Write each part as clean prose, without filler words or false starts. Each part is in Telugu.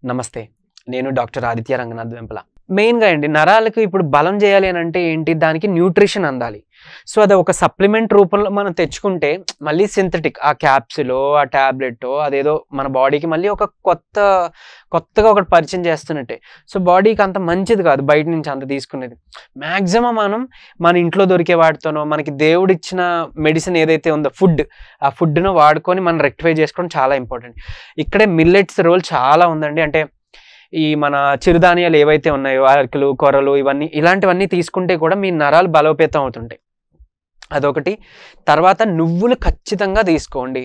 నమస్తే. నేను డాక్టర్ ఆదిత్య రంగనాథ్ వెంపల. మెయిన్‌గా అండి నరాలకు ఇప్పుడు బలం చేయాలి అనంటే ఏంటి? దానికి న్యూట్రిషన్ అందాలి. సో, అది ఒక సప్లిమెంట్ రూపంలో మనం తెచ్చుకుంటే మళ్ళీ సింథటిక్ ఆ క్యాప్సూలో, ఆ టాబ్లెట్టో అదేదో మన బాడీకి మళ్ళీ ఒక కొత్తగా ఒకటి పరిచయం చేస్తున్నట్టే. సో, బాడీకి అంత మంచిది కాదు బయట నుంచి అంత తీసుకునేది. మాక్సిమం మనం మన ఇంట్లో దొరికే వాటితోనో, మనకి దేవుడిచ్చిన మెడిసిన్ ఏదైతే ఉందో ఆ ఫుడ్‌ను వాడుకొని మనం రెక్టిఫై చేసుకోవడం చాలా ఇంపార్టెంట్. ఇక్కడే మిల్లెట్స్ రోల్ చాలా ఉందండి. అంటే ఈ మన చిరుధాన్యాలు ఏవైతే ఉన్నాయో అరికెలు, కొర్రలు ఇలాంటివన్నీ తీసుకుంటే కూడా మీ నరాలు బలోపేతం అవుతుంటాయి. అదొకటి. తర్వాత నువ్వులు ఖచ్చితంగా తీసుకోండి.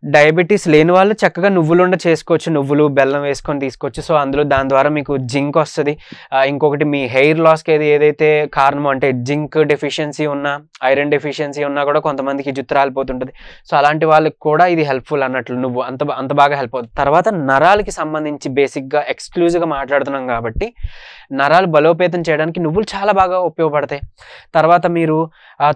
డయాబెటిస్ లేని వాళ్ళు చక్కగా నువ్వులుండ చేసుకోవచ్చు. నువ్వులు, బెల్లం వేసుకొని తీసుకోవచ్చు. సో, దాని ద్వారా మీకు జింక్ వస్తది. ఇంకొకటి మీ హెయిర్ లాస్‌కి ఏదైతే కారణమో అంటే జింక్ డెఫిషియన్సీ ఉన్నా, ఐరన్ డెఫిషియన్సీ ఉన్నా కూడా కొంతమందికి జుట్టు రాలిపోతుంటది. సో, అలాంటి వాళ్ళకి కూడా ఇది హెల్ప్‌ఫుల్ అన్నట్లు నువ్వు అంత బాగా హెల్ప్ అవుతుంది. తర్వాత నరాలకి సంబంధించి బేసిక్‌గా ఎక్స్‌క్లూజివ్‌గా మాట్లాడుతున్నాం కాబట్టి నరాలు బలోపేతం చేయడానికి నువ్వులు చాలా బాగా ఉపయోగపడతాయి. తర్వాత మీరు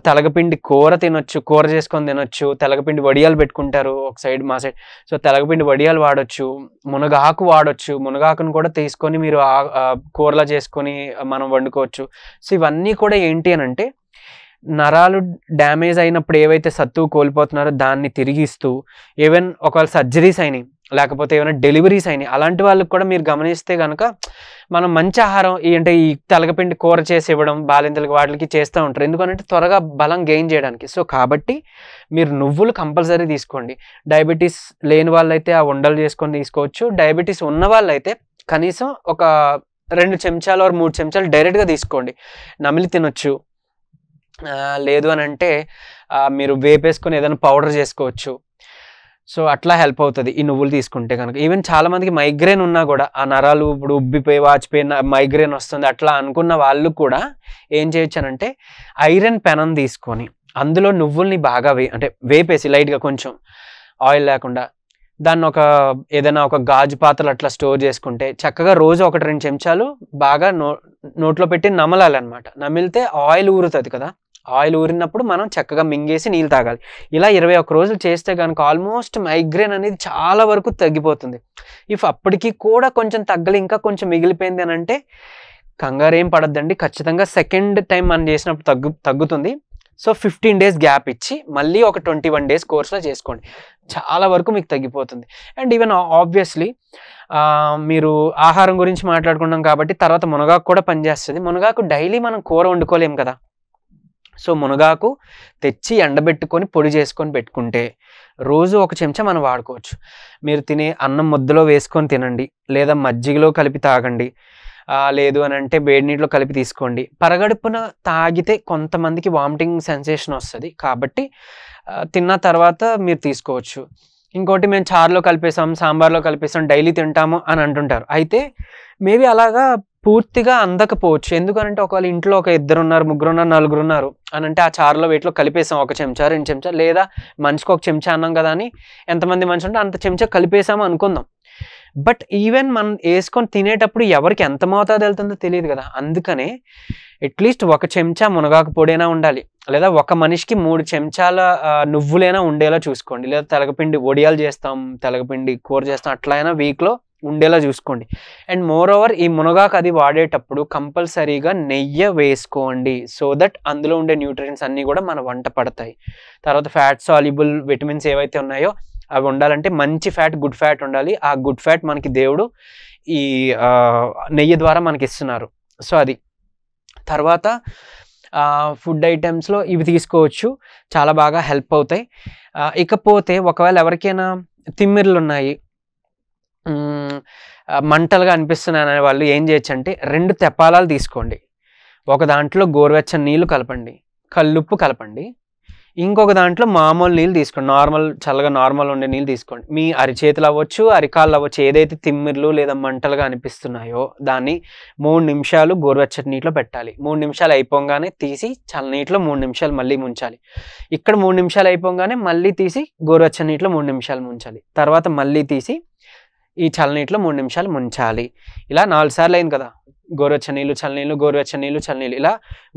తెలగపిండి కూర తినొచ్చు. కూర చేసుకొని తినొచ్చు. తెలగపిండి వడియాలు పెట్టుకుంటారు ఒక సైడ్ మా సైడ్. సో, తెలగపిండి వడియాలు వాడొచ్చు. మునగాకు వాడొచ్చు. మునగాకును కూడా తీసుకొని మీరు కూరలా చేసుకొని మనం వండుకోవచ్చు. సో, ఇవన్నీ కూడా ఏంటి అనంటే నరాలు డ్యామేజ్ అయినప్పుడు ఏవైతే సత్తువు కోల్పోతున్నారో దాన్ని తిరిగిస్తూ, ఈవెన్ ఒకవేళ సర్జరీస్ అయినాయి, లేకపోతే ఏమైనా డెలివరీస్ అయినాయి, అలాంటి వాళ్ళకి కూడా మీరు గమనిస్తే గనక మనం మంచి ఆహారం ఈ తెలగపిండి కూర చేసి ఇవ్వడం బాలింతలకి వాటికి చేస్తూ ఉంటారు. ఎందుకంటే త్వరగా బలం గెయిన్ చేయడానికి. సో, కాబట్టి మీరు నువ్వులు కంపల్సరీ తీసుకోండి. డయాబెటీస్ లేని వాళ్ళైతే ఆ ఉండలు చేసుకొని తీసుకోవచ్చు. డయాబెటీస్ ఉన్న వాళ్ళైతే కనీసం ఒక 2 చెంచాలు ఆర్ 3 చెంచాలు డైరెక్ట్‌గా తీసుకోండి. నమిలి తినొచ్చు. లేదు అనంటే మీరు వేపేసుకొని ఏదైనా పౌడర్ చేసుకోవచ్చు. సో, అట్లా హెల్ప్ అవుతది ఈ నువ్వులు తీసుకుంటే గనక. ఈవెన్ చాలా మందికి మైగ్రేన్ ఉన్నా కూడా ఆ నరాలు ఇప్పుడు ఉబ్బిపోయి, వాచిపోయి మైగ్రేన్ వస్తుంది అట్లా అనుకున్న వాళ్ళు కూడా ఏం చేయొచ్చనంటే ఐరన్ పెనం తీసుకొని అందులో నువ్వుల్ని బాగా అంటే వేపేసి లైట్‌గా కొంచెం ఆయిల్ లేకుండా దాన్ని ఏదైనా ఒక గాజు పాత్రలో అట్లా స్టోర్ చేసుకుంటే చక్కగా రోజు 1, 2 చెంచాలు బాగా నోట్లో పెట్టి నమలాలన్నమాట. నమిలితే ఆయిల్ ఊరుతది కదా! ఆయిల్ ఊరినప్పుడు మనం చక్కగా మింగేసి నీళ్ళు తాగాలి. ఇలా 21 రోజులు చేస్తే గనక ఆల్మోస్ట్ మైగ్రేన్ అనేది చాలా వరకు తగ్గిపోతుంది. అప్పటికి కూడా కొంచెం తగ్గలి, ఇంకా కొంచెం మిగిలిపోయింది అనంటే కంగారేం పడొద్దండి. ఖచ్చితంగా సెకండ్ టైం మనం చేసినప్పుడు తగ్గుతుంది. సో, 15 డేస్ గ్యాప్ ఇచ్చి మళ్ళీ ఒక 21 డేస్ కోర్స్‌లో చేసుకోండి. చాలా వరకు మీకు తగ్గిపోతుంది. అండ్ ఈవెన్ ఆబ్వియస్‌లీ మీరు ఆహారం గురించి మాట్లాడుకున్నాం కాబట్టి తర్వాత మునగాకు కూడా పనిచేస్తది. మునగాకు డైలీ మనం కూర వండుకోలేం కదా! సో, మునగాకు తెచ్చి ఎండబెట్టుకొని పొడి చేసుకొని పెట్టుకుంటే రోజు 1 చెంచా మనం వాడుకోవచ్చు. మీరు తినే అన్నం ముద్దలో వేసుకొని తినండి. లేదా మజ్జిగలో కలిపి తాగండి. లేదు అనంటే వేడి నీటిలో కలిపి తీసుకోండి. పరగడుపున తాగితే కొంతమందికి వామిటింగ్ సెన్సేషన్ వస్తది. కాబట్టి తిన్న తర్వాత మీరు తీసుకోవచ్చు. ఇంకోటి మేము చారులో కలిపేసాం, సాంబార్‌లో కలిపేసాం, డైలీ తింటాము అని అంటుంటారు. అయితే మేబీ అలాగా పూర్తిగా అందకపోవచ్చు. ఎందుకనంటే ఒకవేళ ఇంట్లో ఒక ఇద్దరున్నారు, ముగ్గురున్నారు, నలుగురున్నారు అనంటే ఆ చారులో వీటిలో కలిపేసాం 1 చెంచా, 2 చెంచా లేదా మనిషికి 1 చెంచా అన్నాం కదా అని ఎంతమంది మనిషి ఉంటే అంత చెంచా కలిపేసాము అనుకుందాం. బట్ ఈవెన్ మనం ఏసుకొని తినేటప్పుడు ఎవరికి ఎంత మోతాదు వెళ్తుందో తెలీదు కదా! అందుకనే అట్‌లీస్ట్ 1 చెంచా మునగాకు పొడైనా ఉండాలి. లేదా ఒక మనిషికి 3 చెంచాల నువ్వులైనా ఉండేలా చూసుకోండి. లేదా తెలగపిండి వడియాలు చేస్తాం, తెలగపిండి కూర చేస్తాం అట్లా అయినా వీక్‌లో ఉండేలా చూసుకోండి. అండ్ మోర్ ఓవర్ ఈ మునగాకు అది వాడేటప్పుడు కంపల్సరీగా నెయ్యి వేసుకోండి. సో దట్ అందులో ఉండే న్యూట్రియంట్స్ అన్నీ కూడా మన వంట పడతాయి. తర్వాత ఫ్యాట్ సాల్యుబుల్ విటమిన్స్ ఏవైతే ఉన్నాయో అవి ఉండాలంటే మంచి ఫ్యాట్, గుడ్ ఫ్యాట్ ఉండాలి. ఆ గుడ్ ఫ్యాట్ మనకి దేవుడు ఈ నెయ్యి ద్వారా మనకి ఇస్తున్నారు. సో, అది. తర్వాత ఫుడ్ ఐటెమ్స్‌లో ఇవి తీసుకోవచ్చు. చాలా బాగా హెల్ప్ అవుతాయి. ఇకపోతే ఒకవేళ ఎవరికైనా తిమ్మిర్లున్నాయి, మంటలుగా అనిపిస్తున్నాయి అనే వాళ్ళు ఏం చేయొచ్చంటే 2 తెపాలాలు తీసుకోండి. ఒక దాంట్లో గోరువెచ్చని నీళ్లు కలపండి. కల్లుప్పు కలపండి. ఇంకొక దాంట్లో మామూలు నీళ్ళు తీసుకోండి. చల్లగా నార్మల్ ఉండే నీళ్ళు తీసుకోండి. మీ అరిచేతులు అవ్వచ్చు, అరికాళ్ళు అవ్వచ్చు, ఏదైతే తిమ్మిర్లు లేదా మంటలుగా అనిపిస్తున్నాయో దాన్ని 3 నిమిషాలు గోరువెచ్చటి నీటిలో పెట్టాలి. 3 నిమిషాలు అయిపోగానే తీసి చల్లనీటిలో 3 నిమిషాలు మళ్ళీ ముంచాలి. ఇక్కడ 3 నిమిషాలు అయిపోగానే మళ్ళీ తీసి గోరువెచ్చని నీటిలో 3 నిమిషాలు ముంచాలి. తర్వాత మళ్ళీ తీసి ఈ చల్లనీటిలో 3 నిమిషాలు ముంచాలి. ఇలా 4 సార్లు అయింది కదా! గోరువెచ్చని నీళ్ళు, చల్లనీళ్ళు, గోరువెచ్చని నీళ్ళు, చల్లనీళ్ళు ఇలా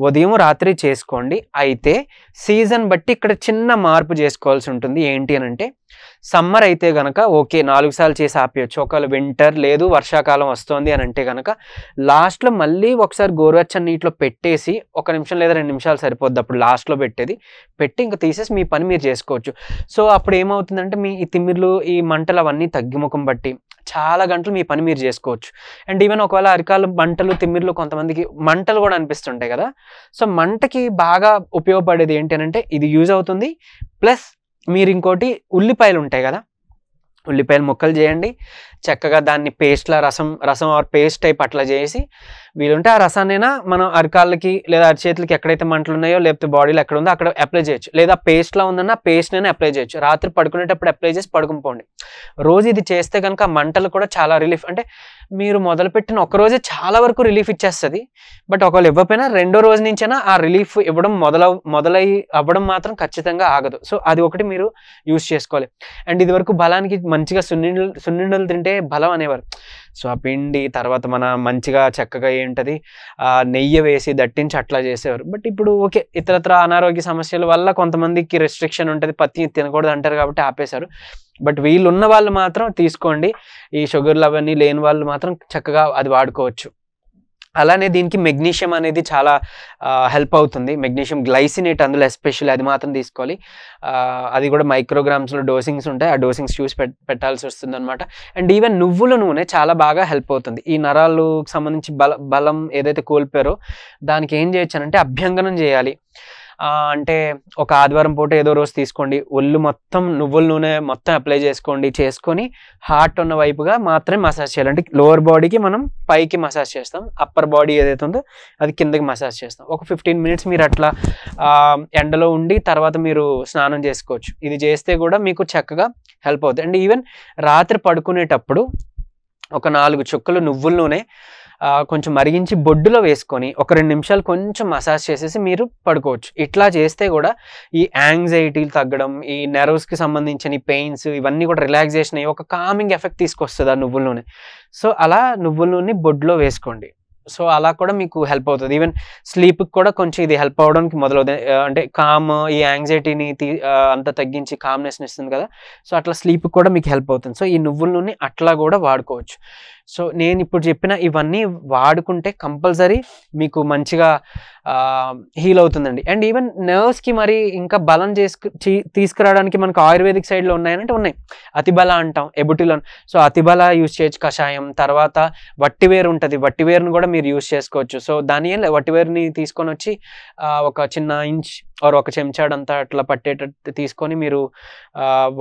ఉదయం, రాత్రి చేసుకోండి. అయితే సీజన్ బట్టి ఇక్కడ చిన్న మార్పు చేసుకోవాల్సి ఉంటుంది. ఏంటి అనంటే సమ్మర్ అయితే గనక ఓకే 4 సార్లు చేసి ఆపేయొచ్చు. ఒకవేళ వింటర్ లేదు వర్షాకాలం వస్తుంది అని అంటే గనక లాస్ట్‌లో మళ్ళీ ఒకసారి గోరువెచ్చని నీటిలో పెట్టేసి 1 నిమిషం లేదా 2 నిమిషాలు సరిపోద్ది అప్పుడు లాస్ట్‌లో పెట్టేది. పెట్టి ఇంక తీసేసి మీ పని మీరు చేసుకోవచ్చు. సో అప్పుడు ఏమవుతుందంటే మీ ఈ తిమ్మిర్లు, ఈ మంటలు అవన్నీ తగ్గుముఖం పట్టి చాలా గంటలు మీ పని మీరు చేసుకోవచ్చు. అండ్ ఈవెన్ ఒకవేళ అరికాలు మంటలు, తిమ్మిర్లు కొంతమందికి మంటలు కూడా అనిపిస్తుంటాయి కదా! సో మంటకి బాగా ఉపయోగపడేది ఏంటి అనంటే ఇది యూజ్ అవుతుంది. ప్లస్ మీరు ఇంకోటి ఉల్లిపాయలు ఉంటాయి కదా! ఉల్లిపాయలు ముక్కలు చేయండి. చక్కగా దాన్ని పేస్ట్‌లా రసం ఆర్ పేస్ట్ టైప్ అట్లా చేసి వీలుంటే ఆ రసాన్నైనా మనం అరికాళ్ళకి లేదా అరిచేతులకి ఎక్కడైతే మంటలున్నాయో లేకపోతే బాడీలో ఎక్కడ ఉందో అక్కడ అప్లై చేయొచ్చు. లేదా పేస్ట్‌లా ఉందన్నా పేస్ట్‌నైనా అప్లై చేయొచ్చు. రాత్రి పడుకునేటప్పుడు అప్లై చేసి పడుకొని పోండి. రోజు ఇది చేస్తే గనుక మంటలు కూడా చాలా రిలీఫ్ అంటే మీరు మొదలుపెట్టిన ఒక రోజే చాలా వరకు రిలీఫ్ ఇచ్చేస్తది. బట్ ఒకవేళ ఇవ్వకపోయినా రెండో రోజు నుంచైనా ఆ రిలీఫ్ ఇవ్వడం మొదలై అవ్వడం మాత్రం ఖచ్చితంగా ఆగదు. సో అది ఒకటి మీరు యూజ్ చేసుకోవాలి. అండ్ ఇదివరకు బలానికి మంచిగా సున్నుండలు తింటే బలం అనేవారు. సో ఆ పిండి తర్వాత మన మంచిగా చక్కగా ఏంటది నెయ్యి వేసి దట్టించి అట్లా చేసేవారు. బట్ ఇప్పుడు ఓకే ఇతరత్ర అనారోగ్య సమస్యల వల్ల కొంతమందికి రెస్ట్రిక్షన్ ఉంటది. పత్తి తినకూడదు అంటారు కాబట్టి ఆపేశారు. బట్ వీళ్ళున్న వాళ్ళు మాత్రం తీసుకోండి. ఈ షుగర్‌లు అవన్నీ లేని వాళ్ళు మాత్రం చక్కగా అది వాడుకోవచ్చు. అలానే దీనికి మెగ్నీషియం అనేది చాలా హెల్ప్ అవుతుంది. మెగ్నీషియం గ్లైసినేట్ అందులో ఎస్పెషల్లీ అది మాత్రం తీసుకోవాలి. అది కూడా మైక్రోగ్రామ్స్‌లో డోసింగ్స్ ఉంటాయి. ఆ డోసింగ్స్ చూసి పెట్టాల్సి వస్తుందన్నమాట. అండ్ ఈవెన్ నువ్వుల నూనె చాలా బాగా హెల్ప్ అవుతుంది. ఈ నరాలకు సంబంధించి బలం ఏదైతే కోల్పోయారో దానికి ఏం చేయొచ్చనంటే అభ్యంగనం చేయాలి. అంటే ఒక ఆదివారం పూట ఏదో రోజు తీసుకోండి. ఒళ్ళు మొత్తం నువ్వుల నూనె మొత్తం అప్లై చేసుకొని హార్ట్ ఉన్న వైపుగా మాత్రమే మసాజ్ చేయాలి. అంటే లోవర్ బాడీకి మనం పైకి మసాజ్ చేస్తాం. అప్పర్ బాడీ ఏదైతే ఉందో అది కిందకి మసాజ్ చేస్తాం. ఒక 15 మినిట్స్ మీరు అట్లా ఎండలో ఉండి తర్వాత మీరు స్నానం చేసుకోవచ్చు. ఇది చేస్తే కూడా మీకు చక్కగా హెల్ప్ అవుతుంది. అండ్ ఈవెన్ రాత్రి పడుకునేటప్పుడు ఒక 4 చుక్కలు నువ్వుల నూనె కొంచెం మరిగించి బొడ్డులో వేసుకొని ఒక 2 నిమిషాలు కొంచెం మసాజ్ చేసేసి మీరు పడుకోవచ్చు. ఇట్లా చేస్తే కూడా ఈ యాంగ్జైటీలు తగ్గడం, ఈ నెర్వ్స్‌కి సంబంధించిన పెయిన్స్ ఇవన్నీ కూడా రిలాక్సేషన్ అయ్యి ఒక కామింగ్ ఎఫెక్ట్ తీసుకొస్తది ఆ నువ్వుల నూనె. సో అలా నువ్వుల నూనె బొడ్డులో వేసుకోండి. సో అలా కూడా మీకు హెల్ప్ అవుతుంది. ఈవెన్ స్లీప్‌కి కూడా కొంచెం ఇది హెల్ప్ అవ్వడానికి మొదలవుతుంది. అంటే ఈ యాంగ్జైటీని అంతా తగ్గించి కామ్‌నెస్‌ని ఇస్తుంది కదా! సో అట్లా స్లీప్‌కి కూడా మీకు హెల్ప్ అవుతుంది. సో ఈ నువ్వుల నూనె అట్లా కూడా వాడుకోవచ్చు. సో నేను ఇప్పుడు చెప్పిన ఇవన్నీ వాడుకుంటే కంపల్సరీ మీకు మంచిగా హీల్ అవుతుందండి. అండ్ ఈవెన్ నెర్వ్స్‌కి మరి ఇంకా బలం తీసుకురావడానికి మనకు ఆయుర్వేదిక్ సైడ్‌లో ఉన్నాయంటే ఉన్నాయి. అతిబల అంటాం, ఎబుటిలోన్. సో అతిబల యూజ్ చేయొచ్చు కషాయం. తర్వాత వట్టివేరు ఉంటుంది. వట్టివేరుని కూడా మీరు యూజ్ చేసుకోవచ్చు. సో దాని ఏం లేదు వట్టివేరుని తీసుకొని వచ్చి ఒక చిన్న ఇంచ్ ఆర్ ఒక చెంచాడంతా అట్లా పట్టేటట్టు తీసుకొని మీరు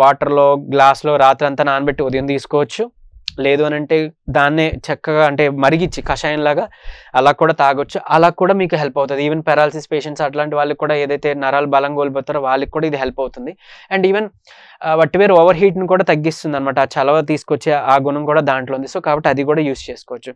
వాటర్‌లో గ్లాస్‌లో రాత్రంతా నానబెట్టి ఉదయం తీసుకోవచ్చు. లేదు అనంటే దాన్నే చక్కగా అంటే మరిగిచ్చి కషాయంలాగా అలా కూడా తాగొచ్చు. అలా కూడా మీకు హెల్ప్ అవుతుంది. ఈవెన్ పారాలిసిస్ పేషెంట్స్ అట్లాంటి వాళ్ళకి కూడా ఏదైతే నరాలు బలం కోల్పోతారో వాళ్ళకి కూడా ఇది హెల్ప్ అవుతుంది. అండ్ ఈవెన్ వట్టివేరు ఓవర్ హీట్‌ని కూడా తగ్గిస్తుందన్నమాట. ఆ చలవ తీసుకొచ్చే ఆ గుణం కూడా దాంట్లో ఉంది. సో కాబట్టి అది కూడా యూజ్ చేసుకోవచ్చు.